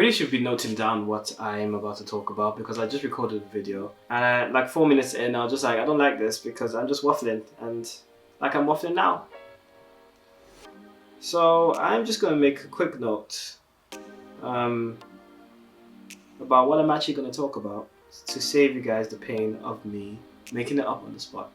really should be noting down what I'm about to talk about because I just recorded a video and like 4 minutes in, I was just like, I don't like this because I'm just waffling and like I'm waffling now. So I'm just going to make a quick note about what I'm actually going to talk about to save you guys the pain of me making it up on the spot.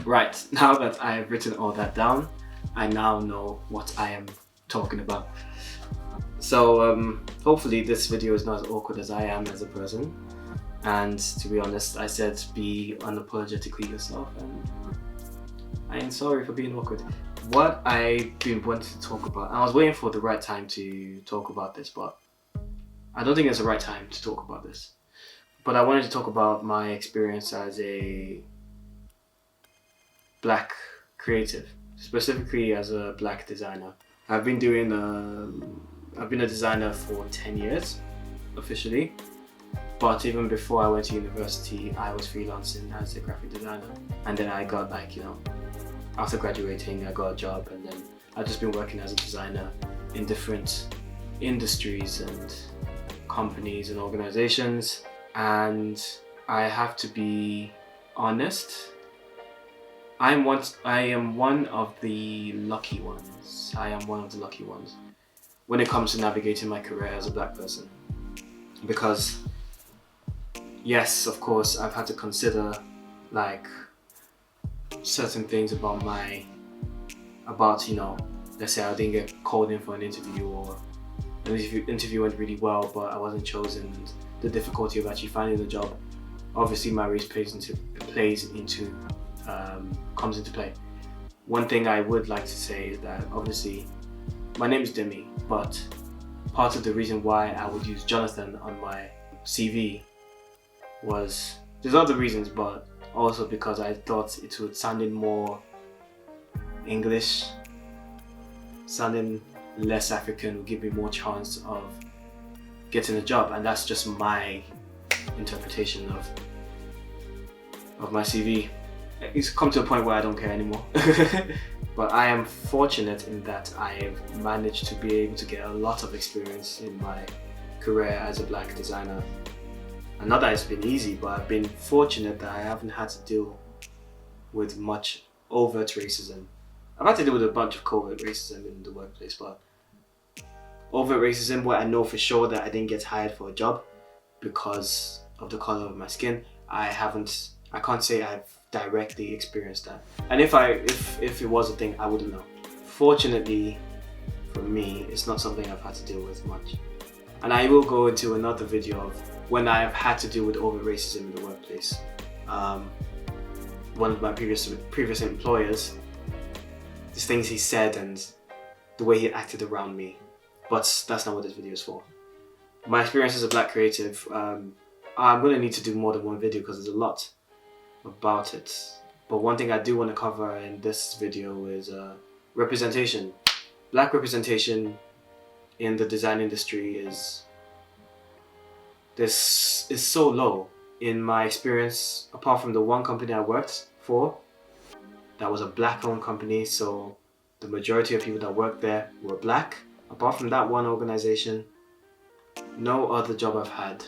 Right, now that I have written all that down, I now know what I am talking about. So hopefully this video is not as awkward as I am as a person. And to be honest, I said be unapologetically yourself, and I am sorry for being awkward. What I've been wanting to talk about, I was waiting for the right time to talk about this, but I don't think it's the right time to talk about this. But I wanted to talk about my experience as a black creative, specifically as a black designer. I've been a designer for 10 years officially, but even before I went to university, I was freelancing as a graphic designer. And then I got after graduating, I got a job, and then I've just been working as a designer in different industries and companies and organizations. And I have to be honest, I am one of the lucky ones. I am one of the lucky ones when it comes to navigating my career as a black person. Because yes, of course, I've had to consider like certain things about let's say I didn't get called in for an interview, or an interview went really well but I wasn't chosen, and the difficulty of actually finding the job. Obviously my race comes into play. One thing I would like to say is that obviously my name is Demi, but part of the reason why I would use Jonathan on my CV was, there's other reasons, but also because I thought it would sound more English, sounding less African would give me more chance of getting a job, and that's just my interpretation of my CV. It's come to a point where I don't care anymore. But I am fortunate in that I've managed to be able to get a lot of experience in my career as a black designer. And not that it's been easy, but I've been fortunate that I haven't had to deal with much overt racism. I've had to deal with a bunch of covert racism in the workplace, but overt racism where I know for sure that I didn't get hired for a job because of the color of my skin, I can't say I've directly experienced that. And if it was a thing, I wouldn't know. Fortunately for me, it's not something I've had to deal with much. And I will go into another video of when I have had to deal with overt racism in the workplace. One of my previous employers, these things he said and the way he acted around me. But that's not what this video is for. My experience as a black creative, I'm going to need to do more than one video because there's a lot about it. But one thing I do want to cover in this video is representation. Black representation in the design industry is so low. In my experience, apart from the one company I worked for, that was a black-owned company, so the majority of people that worked there were black. Apart from that one organization, no other job I've had,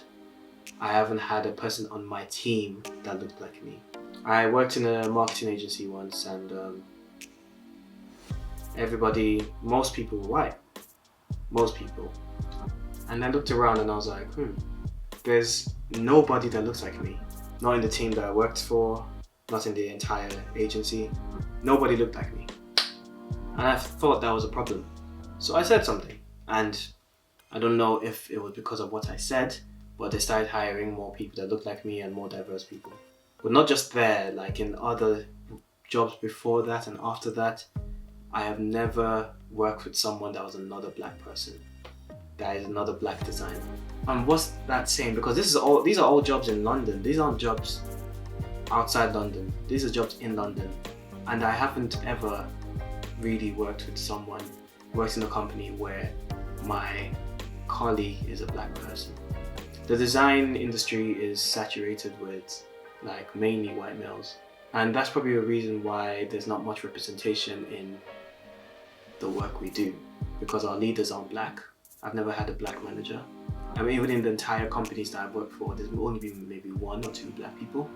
I haven't had a person on my team that looked like me. I worked in a marketing agency once, and most people were white. Most people. And I looked around and I was like, there's nobody that looks like me. Not in the team that I worked for, not in the entire agency. Nobody looked like me. And I thought that was a problem. So I said something, and I don't know if it was because of what I said, but they started hiring more people that looked like me and more diverse people. But not just there, like in other jobs before that and after that, I have never worked with someone that was another black person, that is another black designer. And what's that saying? Because these are all jobs in London. These aren't jobs outside London. These are jobs in London. And I haven't ever really worked in a company where my colleague is a black person. The design industry is saturated with like mainly white males, and that's probably a reason why there's not much representation in the work we do because our leaders aren't black. I've never had a black manager. I mean, even in the entire companies that I've worked for, there's only been maybe 1 or 2 black people.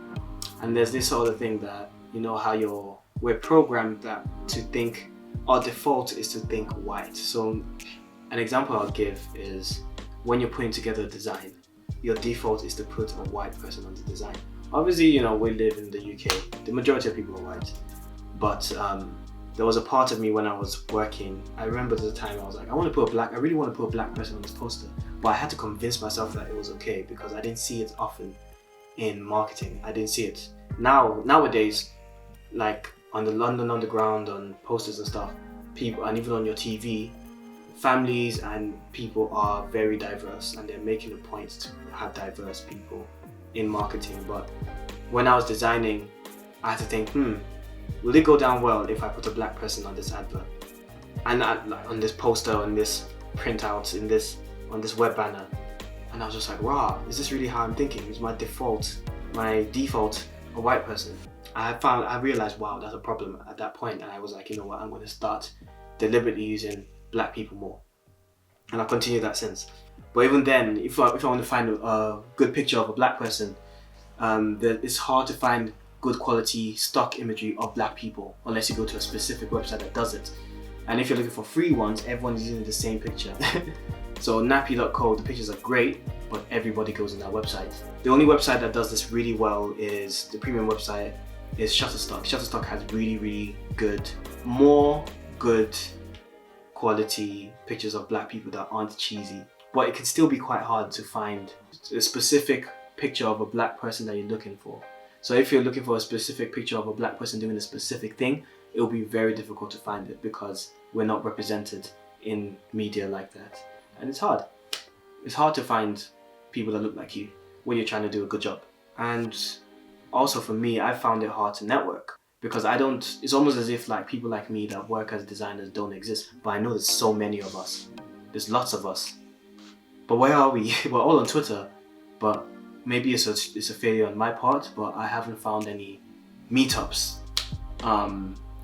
And there's this sort of thing that, you know, how we're programmed that to think, our default is to think white. So an example I'll give is when you're putting together a design, your default is to put a white person on the design. Obviously, you know, we live in the UK, the majority of people are white, but there was a part of me when I was working, I remember the time I was like, I really want to put a black person on this poster, but I had to convince myself that it was okay because I didn't see it often in marketing. I didn't see it. Nowadays, like on the London Underground, on posters and stuff, people, and even on your TV, families and people are very diverse and they're making a point to have diverse people in marketing. But when I was designing, I had to think, will it go down well if I put a black person on this advert? And on this poster, on this printout, on this web banner. And I was just like, wow, is this really how I'm thinking? Is my default a white person? I realized, wow, that's a problem at that point. And I was like, you know what, I'm going to start deliberately using black people more. And I've continued that since. But even then, if I want to find a good picture of a black person, it's hard to find good quality stock imagery of black people unless you go to a specific website that does it. And if you're looking for free ones, everyone's using the same picture. So nappy.co, the pictures are great, but everybody goes on that website. The only website that does this really well is the premium website is Shutterstock. Shutterstock has really good, more good quality pictures of black people that aren't cheesy, but it can still be quite hard to find a specific picture of a black person that you're looking for. So if you're looking for a specific picture of a black person doing a specific thing, it will be very difficult to find it because we're not represented in media like that. And it's hard. It's hard to find people that look like you when you're trying to do a good job. And also for me, I found it hard to network because it's almost as if like people like me that work as designers don't exist, but I know there's so many of us. There's lots of us. But where are we? We're all on Twitter, but maybe it's a failure on my part, but I haven't found any meetups.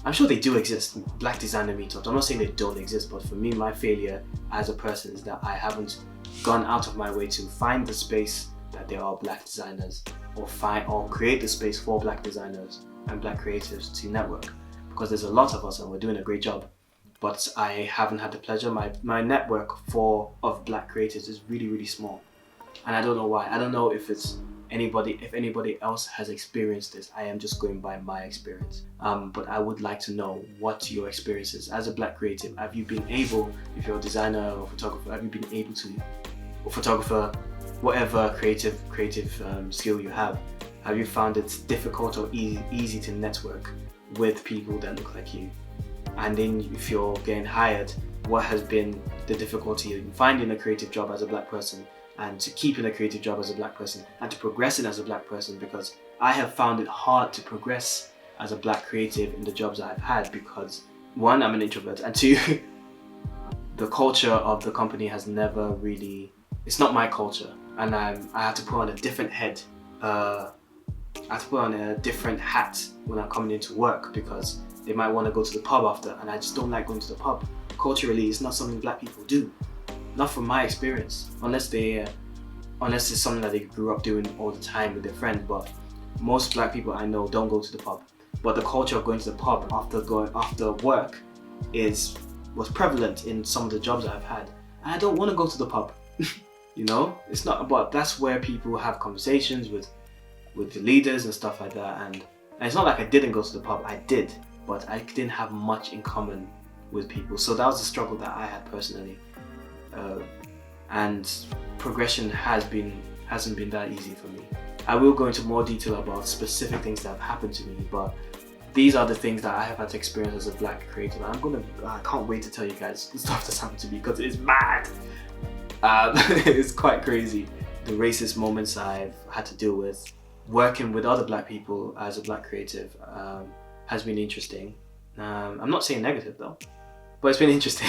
I'm sure they do exist, black designer meetups. I'm not saying they don't exist, but for me, my failure as a person is that I haven't gone out of my way to find the space that there are black designers, or create the space for black designers and black creatives to network. Because there's a lot of us and we're doing a great job, but I haven't had the pleasure. My network of black creatives is really small. And I don't know why. I don't know if anybody else has experienced this. I am just going by my experience. But I would like to know what your experience is as a black creative. Have you been able, if you're a designer or photographer, have you been able to, or photographer, whatever creative skill you have you found it difficult or easy to network with people that look like you? And then if you're getting hired, what has been the difficulty in finding a creative job as a black person, and to keep in a creative job as a black person, and to progress in as a black person? Because I have found it hard to progress as a black creative in the jobs I've had because 1, I'm an introvert, and 2, the culture of the company has never really, it's not my culture, and I have to put on a different head. I have to put on a different hat when I'm coming into work because they might want to go to the pub after, and I just don't like going to the pub. Culturally, it's not something black people do. Not from my experience, unless it's something that they grew up doing all the time with their friends. But most black people I know don't go to the pub. But the culture of going to the pub after work was prevalent in some of the jobs I've had, and I don't want to go to the pub. You know, it's not. But that's where people have conversations with the leaders and stuff like that. And it's not like I didn't go to the pub. I did, but I didn't have much in common with people. So that was the struggle that I had personally. And progression hasn't been that easy for me. I will go into more detail about specific things that have happened to me, but these are the things that I have had to experience as a black creative. And I can't wait to tell you guys the stuff that's happened to me because it's mad. It's quite crazy. The racist moments I've had to deal with, working with other black people as a black creative, has been interesting. I'm not saying negative though, but it's been interesting.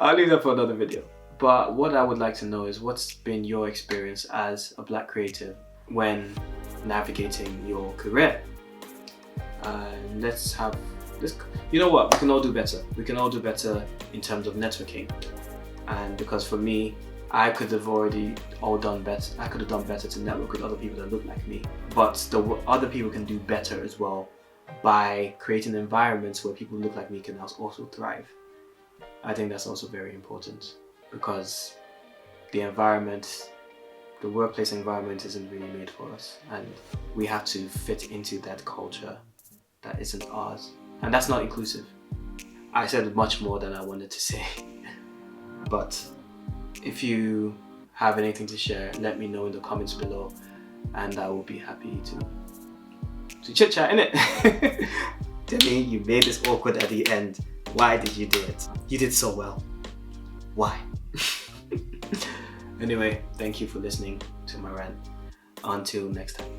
I'll leave that for another video. But what I would like to know is what's been your experience as a black creative when navigating your career. Let's have You know what? We can all do better. We can all do better in terms of networking. And because for me, I could have already done better. I could have done better to network with other people that look like me. But other people can do better as well by creating environments where people who look like me can also thrive. I think that's also very important, because the workplace environment isn't really made for us, and we have to fit into that culture that isn't ours. And that's not inclusive. I said much more than I wanted to say. But if you have anything to share, let me know in the comments below, and I will be happy to chit chat, innit? Demi, you made this awkward at the end. Why did you do it? You did so well. Why? Anyway, thank you for listening to my rant. Until next time.